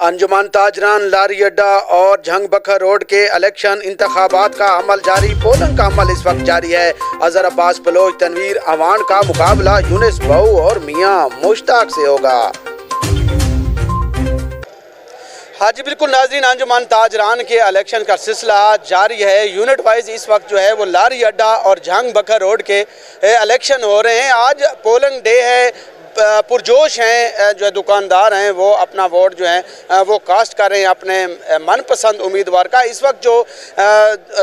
अंजुमन ताजरान लारी अड्डा और झंग बखर रोड के इलेक्शन इंतखाबात का अमल जारी। पोलिंग का अमल इस वक्त जारी है। अजहर अब्बास बलोच तनवीर अवान का मुकाबला यूनिस बहू और मियां मुश्ताक से होगा। हाँ जी बिल्कुल नाज़रीन, अंजुमन ताजरान के इलेक्शन का सिलसिला जारी है। यूनिट वाइज इस वक्त जो है वो लारी अड्डा और झंग बखर रोड के इलेक्शन हो रहे हैं। आज पोलिंग डे है, पुरजोश हैं जो दुकानदार हैं वो अपना वोट जो है वो कास्ट कर रहे हैं अपने मनपसंद उम्मीदवार का। इस वक्त जो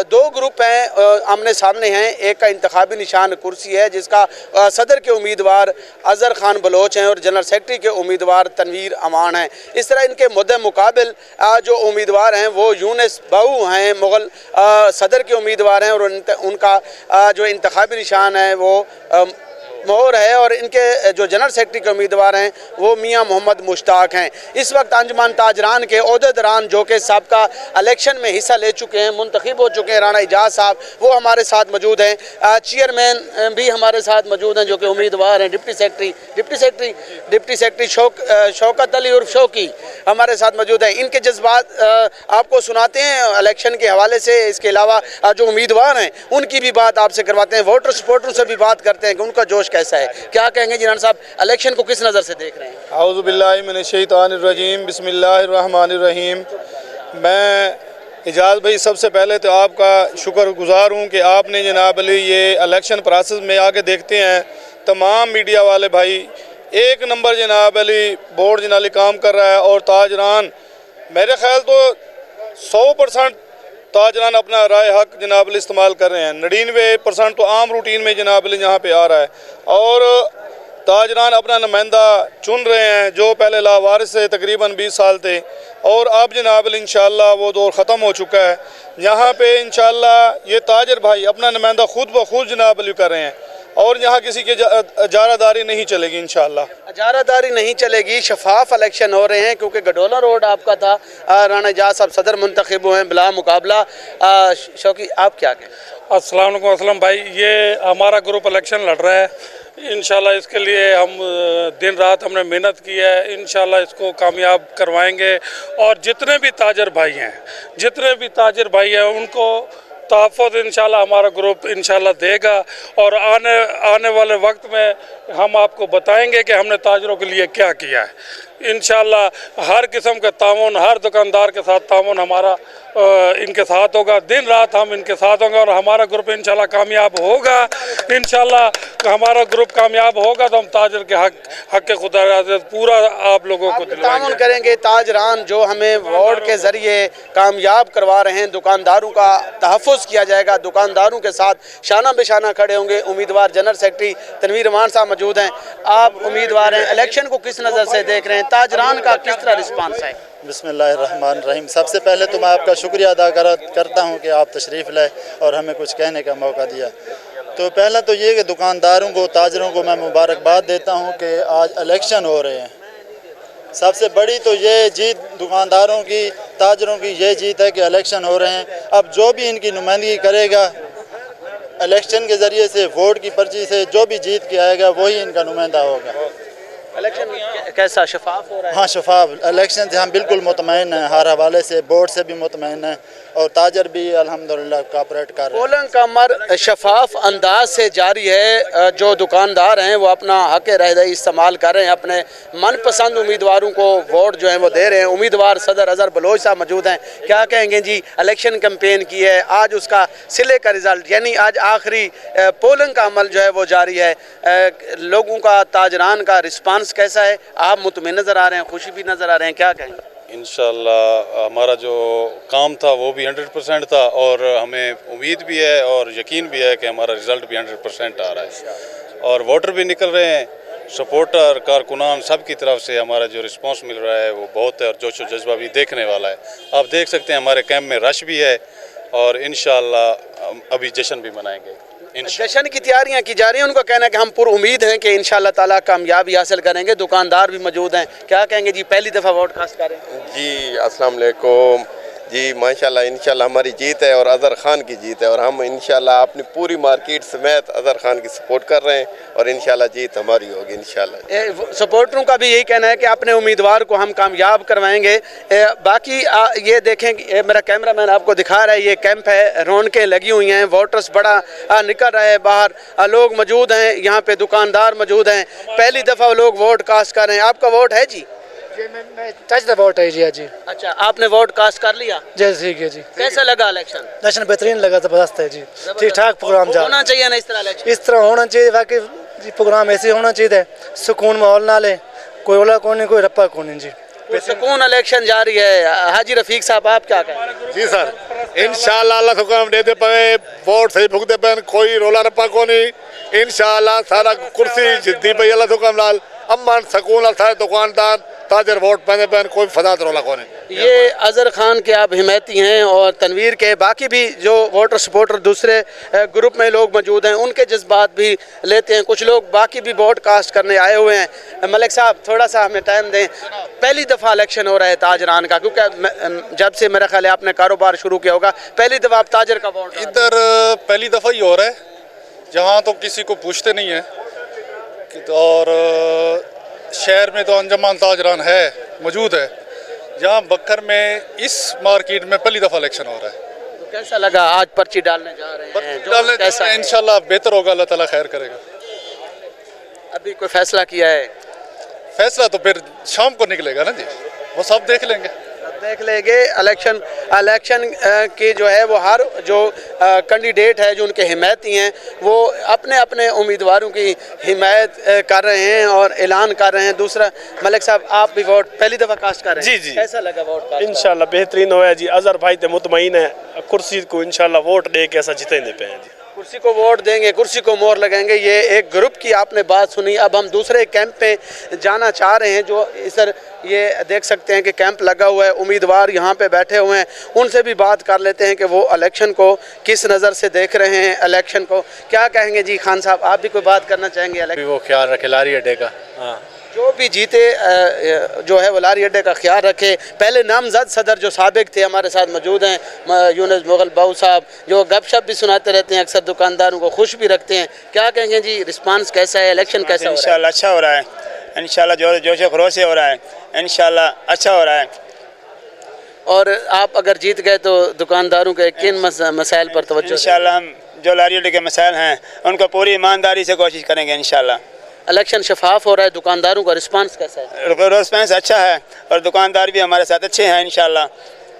दो ग्रुप हैं आमने सामने हैं। एक का इंतखाबी निशान कुर्सी है जिसका सदर के उम्मीदवार अजहर खान बलोच हैं और जनरल सेक्रेटरी के उम्मीदवार तनवीर अमान हैं। इस तरह इनके मुद्दे मुकाबिल जो उम्मीदवार हैं वो यूनिस बहू हैं, मुगल सदर के उम्मीदवार हैं और उनका जो इंतखाबी निशान है वो मोहर है और इनके जो जनरल सेक्रेटरी के उम्मीदवार हैं वो मियां मोहम्मद मुश्ताक हैं। इस वक्त अंजुमन ताजरान के ओहदेदारान जो कि सबका इलेक्शन में हिस्सा ले चुके हैं, मुंतखब हो चुके हैं, राणा एजाज साहब वो हमारे साथ मौजूद हैं। चेयरमैन भी हमारे साथ मौजूद हैं जो कि उम्मीदवार हैं। डिप्टी सेक्रेटरी शौकत अली उर्फ शौकी हमारे साथ मौजूद हैं। इनके जज्बात आपको सुनाते हैं इलेक्शन के हवाले से। इसके अलावा जो उम्मीदवार हैं उनकी भी बात आपसे करवाते हैं। वोटर सपोर्टर से भी बात करते हैं कि उनका जोश कैसा है। क्या कहेंगे जिनान साहब, इलेक्शन को किस नज़र से देख रहे हैं? औज़ु बिल्लाहि मिनश शैतानिर रजीम, बिस्मिल्लाहिर रहमानिर रहीम। मैं एजाज भाई सबसे पहले तो आपका शुक्रगुजार हूँ कि आपने जनाब अली ये इलेक्शन प्रोसेस में आके देखते हैं तमाम मीडिया वाले भाई एक नंबर जनाब अली बोर्ड जनाली काम कर रहा है। और ताजरान मेरे ख्याल तो 100% ताजरान अपना राय हक जनाब अली इस्तेमाल कर रहे हैं। 99% तो आम रूटीन में जनाब अली यहाँ पे आ रहा है और ताजरान अपना नुमाइंदा चुन रहे हैं जो पहले लावारिस से तकरीबन 20 साल थे और अब जनाब अली इंशाअल्लाह वो दौर ख़त्म हो चुका है। यहाँ पे इंशाअल्लाह ये ताजर भाई अपना नुमाइंदा खुद ब खुद जनाब अली कर रहे हैं और यहाँ किसी की अजारादारी नहीं चलेगी। इंशाअल्लाह अजारादारी नहीं चलेगी, शफाफ इलेक्शन हो रहे हैं क्योंकि गडोला रोड आपका था। राणा एजाज साहब सदर मुंतखब हुए हैं बिला मुकाबला। शौकी आप क्या कहें? अस्सलाम वालेकुम। असलम भाई, ये हमारा ग्रुप इलेक्शन लड़ रहा है। इंशाल्लाह इसके लिए हम दिन रात हमने मेहनत की है। इंशाल्लाह इसको कामयाब करवाएंगे और जितने भी ताजर भाई हैं उनको तहफ़्फ़ुज़ इंशाल्लाह हमारा ग्रुप इंशाल्लाह देगा और आने वाले वक्त में हम आपको बताएंगे कि हमने ताजरों के लिए क्या किया है। इंशाल्लाह हर किस्म का ताउन, हर दुकानदार के साथ ताउन हमारा इनके साथ होगा। दिन रात हम इनके साथ होंगे और हमारा ग्रुप इंशाल्लाह कामयाब होगा। इंशाल्लाह हमारा ग्रुप कामयाब होगा तो हम ताजर के हक के खुदा पूरा आप लोगों को ताउन करेंगे। ताजरान जो हमें वोट के ज़रिए कामयाब करवा रहे हैं, दुकानदारों का तहफ़्फ़ुज़ किया जाएगा। दुकानदारों के साथ शाना बेशाना खड़े होंगे उम्मीदवार जनरल सेक्रेटरी तनवीर अमान साहब मौजूद हैं। आप उम्मीदवार हैं, इलेक्शन को किस नज़र से देख रहे हैं? ताजरान का किस तरह रिस्पांस है? बिस्मिल्लाहिर्रहमानिर्रहीम। सबसे पहले तो मैं आपका शुक्रिया अदा करता हूँ कि आप तशरीफ़ लाए और हमें कुछ कहने का मौका दिया। तो पहला तो ये कि दुकानदारों को, ताजरों को मैं मुबारकबाद देता हूँ कि आज इलेक्शन हो रहे हैं। सबसे बड़ी तो ये जीत दुकानदारों की, ताजरों की ये जीत है कि इलेक्शन हो रहे हैं। अब जो भी इनकी नुमाइंदगी करेगा इलेक्शन के ज़रिए से, वोट की पर्ची से जो भी जीत के आएगा वही इनका नुमाइंदा होगा। इलेक्शन कैसा शफाफ हो रहा है? हाँ, शफाफ इलेक्शन से हम बिल्कुल मुतमईन हैं, हर हवाले से बोर्ड से भी मुतमईन हैं और ताजर भी अल्हम्दुलिल्लाह कोऑपरेट कर रहे हैं। पोलिंग का अमल शफाफ अंदाज से जारी है। जो दुकानदार हैं वो अपना हक रहदरी इस्तेमाल कर रहे हैं, अपने मनपसंद उम्मीदवारों को वोट जो है वो दे रहे हैं। उम्मीदवार सदर अजहर बलोच साहब मौजूद हैं। क्या कहेंगे जी, इलेक्शन कैंपेन की है, आज उसका सिले का रिज़ल्ट यानी आज आखिरी पोलिंग का अमल जो है वो जारी है। लोगों का, ताजरान का रिस्पांस कैसा है? आप मुतमईन नज़र आ रहे हैं, खुशी भी नज़र आ रहे हैं, क्या कहेंगे? इंशाअल्लाह हमारा जो काम था वो भी 100% था और हमें उम्मीद भी है और यकीन भी है कि हमारा रिज़ल्ट भी 100% आ रहा है और वोटर भी निकल रहे हैं। सपोर्टर, कारकुनान सब की तरफ से हमारा जो रिस्पांस मिल रहा है वो बहुत है और जोश व जज्बा भी देखने वाला है। आप देख सकते हैं हमारे कैंप में रश भी है और इंशाअल्लाह अभी जश्न भी मनाएंगे। जश्न की तैयारियां की जा रही हैं। उनका कहना है कि हम पूरी उम्मीद हैं कि इंशाअल्लाह ताला कामयाबी हासिल करेंगे। दुकानदार भी मौजूद हैं, क्या कहेंगे जी? पहली दफ़ा वोट कास्ट करें जी। अस्सलाम वालेकुम जी माशाल्लाह इंशाल्लाह हमारी जीत है और अज़हर ख़ान की जीत है और हम इंशाल्लाह अपनी पूरी मार्केट समेत अज़हर ख़ान की सपोर्ट कर रहे हैं और इंशाल्लाह जीत हमारी होगी इंशाल्लाह। सपोर्टरों का भी यही कहना है कि अपने उम्मीदवार को हम कामयाब करवाएंगे। बाकी ये देखें कि मेरा कैमरामैन आपको दिखा रहा है, ये कैंप है, रौनकें लगी हुई हैं, वोटर्स बड़ा निकल रहे हैं बाहर, लोग मौजूद हैं, यहाँ पे दुकानदार मौजूद हैं, पहली दफ़ा लोग वोट कास्ट कर रहे हैं। आपका वोट है जी? मैं टच द वोट है जी। जी अच्छा, आपने वोट कास्ट कर लिया? जी ठीक है जी। कैसा लगा इलेक्शन? इलेक्शन बेहतरीन लगा, ज़बरदस्त है जी, ठीक ठाक प्रोग्राम जा होना चाहिए ना इस तरह इलेक्शन? इस तरह होना चाहिए, वाकई प्रोग्राम ऐसे होना चाहिए, सुकून माहौल ना ले, कोई ओला कौन नहीं, कोई रप्पा कौन नहीं जी, सुकून इलेक्शन जारी है। हाजी रफीक साहब आप क्या कहें? जी सर, इंशाल्लाह अल्लाह हुक्म देते पे वोट सही भुगते पे, कोई रोला रप्पा को नहीं, इंशाल्लाह सारा कुर्सी जिद्दी पे अल्लाह हुक्म लाल अमन सकून सारे दुकानदार ताजर वोट पहने पहन कोई फसाद रोला को नहीं। ये अज़हर ख़ान के आप हिमायती हैं और तनवीर के बाकी भी जो वोटर सपोर्टर दूसरे ग्रुप में लोग मौजूद हैं, उनके जज्बात भी लेते हैं। कुछ लोग बाकी भी वोट कास्ट करने आए हुए हैं। मलिक साहब थोड़ा सा हमें टाइम दें, पहली दफ़ा इलेक्शन हो रहा है ताजरान का, क्योंकि जब से मेरा ख्याल है आपने कारोबार शुरू किया होगा, पहली दफ़ा आप ताजर का वोट? इधर पहली दफ़ा ही हो रहा है, जहाँ तो किसी को पूछते नहीं है, और शहर में तो अंजुमन ताजरान है मौजूद है, जहाँ बकर में इस मार्केट में पहली दफ़ा इलेक्शन हो रहा है। तो कैसा लगा? आज पर्ची डालने जा रहे हैं, कैसा है? इंशाल्लाह बेहतर होगा, अल्लाह ताला खैर करेगा। अभी कोई फैसला किया है? फैसला तो फिर शाम को निकलेगा ना जी, वो सब देख लेंगे। देख लेंगे। इलेक्शन की जो है वो हर जो कैंडिडेट है, जो उनके हिमायती हैं, वो अपने अपने उम्मीदवारों की हिमायत कर रहे हैं और ऐलान कर रहे हैं। दूसरा मलिक साहब, आप भी वोट पहली दफ़ा कास्ट कर रहे हैं? जी जी। कैसा लगा वोट कास्ट? इंशाल्लाह बेहतरीन होया जी, अज़हर भाई तो मुतमईन है, कुर्सी को इंशाल्लाह वोट दे के ऐसा जितेंगे पे हैं जी। कुर्सी को वोट देंगे, कुर्सी को मोहर लगाएंगे। ये एक ग्रुप की आपने बात सुनी। अब हम दूसरे कैंप पे जाना चाह रहे हैं, जो इधर ये देख सकते हैं कि कैंप लगा हुआ है, उम्मीदवार यहाँ पे बैठे हुए हैं, उनसे भी बात कर लेते हैं कि वो इलेक्शन को किस नज़र से देख रहे हैं। इलेक्शन को क्या कहेंगे जी? खान साहब, आप भी कोई बात करना चाहेंगे? वो ख्याल रखे लारी अड्डे का, हाँ, जो भी जीते जो है वो लारी अड्डे का ख्याल रखे। पहले नामजद सदर जो साबिक थे हमारे साथ मौजूद हैं, यूनुस मुगल बाऊ साहब, जो गपशप भी सुनाते रहते हैं, अक्सर दुकानदारों को खुश भी रखते हैं। क्या कहेंगे जी, रिस्पांस कैसा है? इलेक्शन कैसा हो रहा है? इंशाल्लाह अच्छा हो रहा है, इंशाल्लाह जोश खरोश से हो रहा है, इंशाल्लाह अच्छा हो रहा है। और आप अगर जीत गए तो दुकानदारों के किन मसाइल पर तवज्जो? इंशाल्लाह हम जो लारी अड्डे के मसाइल हैं उनको पूरी ईमानदारी से कोशिश करेंगे इंशाल्लाह। इलेक्शन शफाफ हो रहा है, दुकानदारों का रिस्पांस कैसा है? रिस्पांस अच्छा है और दुकानदार भी हमारे साथ अच्छे हैं इंशाल्लाह।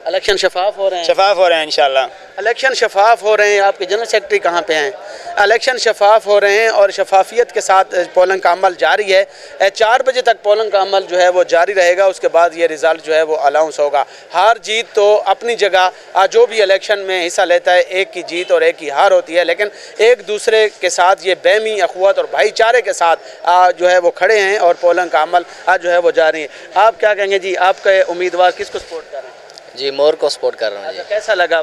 इलेक्शन शफाफ हो रहे हैं? शफाफ हो रहे हैं इंशाल्लाह। इलेक्शन शफाफ हो रहे हैं। आपके जनरल सेक्रेटरी कहाँ पे हैं? इलेक्शन शफाफ हो रहे हैं और शफाफियत के साथ पोलिंग का अमल जारी है। 4 बजे तक पोलिंग का अमल जो है वो जारी रहेगा। उसके बाद ये रिज़ल्ट जो है वो अनाउंस होगा। हार जीत तो अपनी जगह, जो भी इलेक्शन में हिस्सा लेता है, एक की जीत और एक की हार होती है, लेकिन एक दूसरे के साथ ये बेहमी, अखुवत और भाईचारे के साथ जो है वो खड़े हैं और पोलिंग का अमल जो है वो जारी है। आप क्या कहेंगे जी, आपके उम्मीदवार किसको सपोर्ट कर रहे हैं? जी मोर को सपोर्ट कर रहा हूँ जी। कैसा लगा?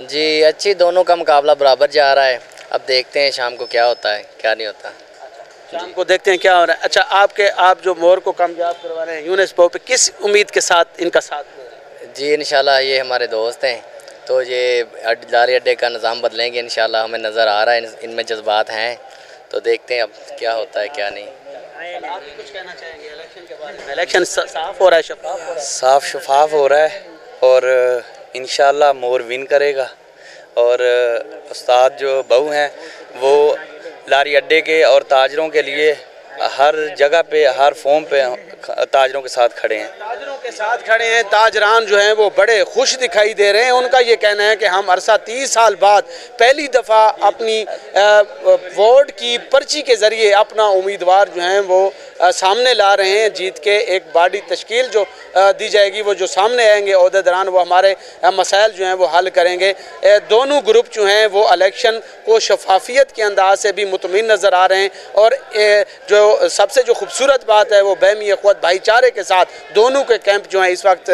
जी अच्छी, दोनों का मुकाबला बराबर जा रहा है। अब देखते हैं शाम को क्या होता है क्या नहीं होता। शाम को देखते हैं क्या हो रहा है। अच्छा, आप जो मोर को कामयाब करवा रहे हैं यूनुस पे किस उम्मीद के साथ इनका साथ दे रहे हैं? जी इंशाल्लाह ये हमारे दोस्त हैं, तो ये लारी अड्डे का निज़ाम बदलेंगे इंशाल्लाह, हमें नज़र आ रहा है इनमें जज्बात हैं, तो देखते हैं अब क्या होता है क्या नहीं। आप भी कुछ कहना चाहेंगे इलेक्शन के बारे में? इलेक्शन साफ हो रहा है, शफाफ हो रहा है? साफ शफाफ हो रहा है और इंशाल्लाह मोर विन करेगा। और उस्ताद जो बहू हैं वो लारी अड्डे के और ताजरों के लिए हर जगह पे, हर फॉर्म पे ताजरों के साथ खड़े हैं। ताजरों के साथ खड़े हैं। ताजरान जो हैं वो बड़े खुश दिखाई दे रहे हैं। उनका ये कहना है कि हम अरसा 30 साल बाद पहली दफ़ा अपनी वोट की पर्ची के ज़रिए अपना उम्मीदवार जो हैं वो सामने ला रहे हैं। जीत के एक बॉडी तश्कील जो दी जाएगी, वो जो सामने आएंगे अहदेदारान, वो हमारे मसाइल जो हैं वो हल करेंगे। दोनों ग्रुप जो हैं वो इलेक्शन को शफाफियत के अंदाज से भी मुतमिन नज़र आ रहे हैं। और जो सबसे जो खूबसूरत बात है वो बेहमी अख़वत भाईचारे के साथ दोनों के कैंप जो हैं इस वक्त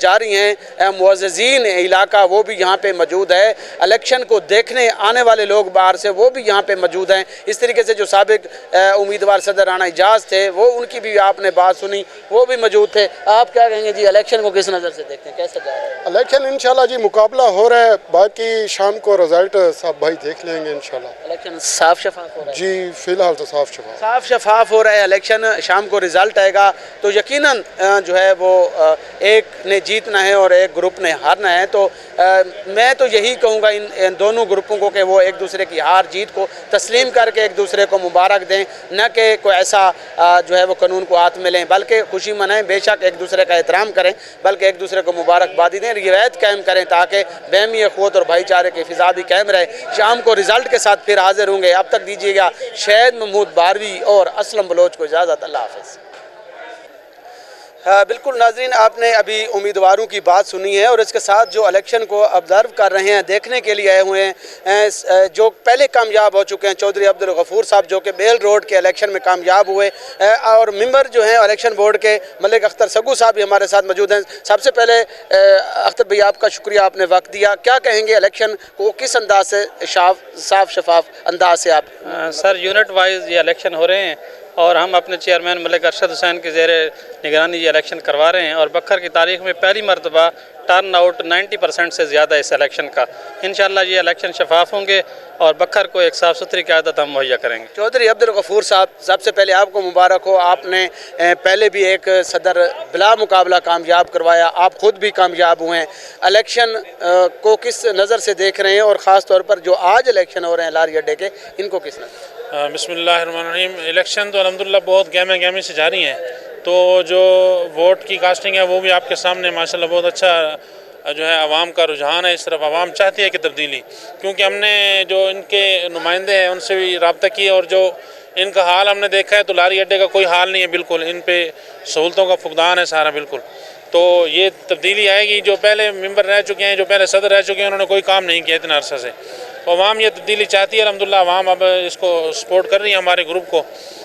जारी हैं। मुअज़्ज़िज़ीन इलाका वो भी यहाँ पे मौजूद है। इलेक्शन को देखने आने वाले लोग बाहर से वो भी यहाँ पे मौजूद हैं। इस तरीके से जो साबिक उम्मीदवार सदर राना इजाज़ थे वो उनकी भी आपने बात सुनी, वो भी मौजूद थे। आप क्या कहेंगे जी, इलेक्शन को किस नज़र से देखते हैं, कैसे जा रहा है इलेक्शन? इंशाल्लाह जी मुकाबला हो रहा है, बाकी शाम को रिजल्ट सब भाई देख लेंगे इंशाल्लाह। इलेक्शन साफ शफाफ हो रहा है जी, फिलहाल तो साफ शफाफ हो रहा है इलेक्शन। शाम को रिजल्ट आएगा तो यकीनन जो है वो एक ने जीतना है और एक ग्रुप ने हारना है। तो मैं तो यही कहूँगा इन दोनों ग्रुपों को कि वो एक दूसरे की हार जीत को तस्लीम करके एक दूसरे को मुबारक दें, न कि कोई ऐसा जो है वो कानून को हाथ में लें, बल्कि खुशी मनाएं। बेशक एक दूसरे का एहतराम करें, बल्कि एक दूसरे को मुबारकबादी दें, रिवायत कायम करें ताकि बहमी अखवत और भाईचारे की फ़िज़ा भी कायम रहे। शाम को रिज़ल्ट के साथ फिर हाजिर होंगे। अब तक दीजिएगा शहीद महमूद बारवी और असलम बलोच को इजाज़त। अल्लाह हाफ़िज़। बिल्कुल नाज़रीन, आपने अभी उम्मीदवारों की बात सुनी है और इसके साथ जो इलेक्शन को ऑब्ज़र्व कर रहे हैं, देखने के लिए आए हुए हैं, जो पहले कामयाब हो चुके हैं, चौधरी अब्दुल गफूर साहब जो कि बेल रोड के इलेक्शन में कामयाब हुए, और मेंबर जो हैं इलेक्शन बोर्ड के मलिक अख्तर सगू साहब भी हमारे साथ मौजूद हैं। सबसे पहले अख्तर भाई आपका शुक्रिया, आपने वक्त दिया। क्या कहेंगे इलेक्शन को किस अंदाज से साफ शफाफ अंदाज से आप? सर, यूनिट वाइज ये इलेक्शन हो रहे हैं और हम अपने चेयरमैन मलिक अरशद हुसैन के ज़ेरे निगरानी ये इलेक्शन करवा रहे हैं और बखर की तारीख़ में पहली मरतबा टर्न आउट 90% से ज़्यादा इस इलेक्शन का। इंशाल्लाह ये इलेक्शन शफाफ होंगे और बखर को एक साफ़ सुथरी क़यादत हम मुहैया करेंगे। चौधरी अब्दुल गफूर साहब, सबसे पहले आपको मुबारक हो। आपने पहले भी एक सदर बिला मुकाबला कामयाब करवाया, आप ख़ुद भी कामयाब हुए हैं। इलेक्शन को किस नज़र से देख रहे हैं और ख़ास तौर पर जो आज इलेक्शन हो रहे हैं लारी अड्डे के, इनको किस नज़र? बिस्मिल्लाहिर्रहमानिर्रहीम। इलेक्शन तो अल्हम्दुलिल्लाह बहुत गहमे से जारी हैं, तो जो वोट की कास्टिंग है वो भी आपके सामने माशाल्लाह बहुत अच्छा जो है आवाम का रुझान है। इस तरफ आवाम चाहती है कि तब्दीली, क्योंकि हमने जो इनके नुमाइंदे हैं उनसे भी रब्ता किया और जो इनका हाल हमने देखा है तो लारी अड्डे का कोई हाल नहीं है बिल्कुल। इन पे सहूलतों का फुकदान है सारा बिल्कुल। तो ये तब्दीली आएगी। जो पहले मेंबर रह चुके हैं, जो पहले सदर रह चुके हैं, उन्होंने कोई काम नहीं किया इतना अरसा से। तो अवाम ये तब्दीली चाहती है। अल्हम्दुलिल्लाह अवाम अब इसको सपोर्ट कर रही है हमारे ग्रुप को,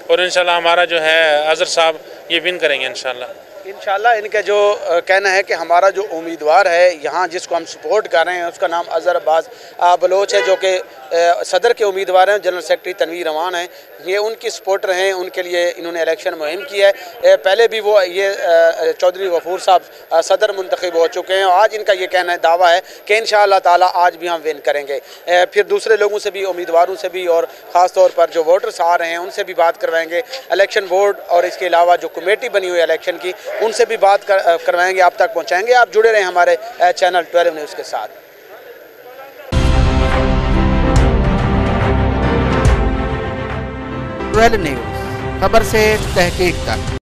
और इंशाल्लाह हमारा जो है अज़हर साहब ये विन करेंगे इंशाल्लाह। इनका जो कहना है कि हमारा जो उम्मीदवार है यहाँ जिसको हम सपोर्ट कर रहे हैं उसका नाम अज़हर अब्बास बलोच है, जो कि सदर के उम्मीदवार हैं। जनरल सेक्रेटरी तनवीर अमान हैं, ये उनकी सपोर्टर हैं। उनके लिए इन्होंने इलेक्शन मुहिम की है। पहले भी वो ये चौधरी गफूर साहब सदर मुंतखब हो चुके हैं और आज इनका ये कहना है, दावा है कि इंशाअल्लाह ताला आज भी हम विन करेंगे। फिर दूसरे लोगों से भी, उम्मीदवारों से भी और ख़ास तौर पर जो वोटर्स आ रहे हैं उनसे भी बात करवाएंगे। इलेक्शन बोर्ड और इसके अलावा जो कमेटी बनी हुई है इलेक्शन की, उनसे भी बात करवाएंगे, आप तक पहुँचाएँगे। आप जुड़े रहें हमारे चैनल 12 न्यूज़ के साथ। 12 न्यूज़, खबर से तहकीक तक।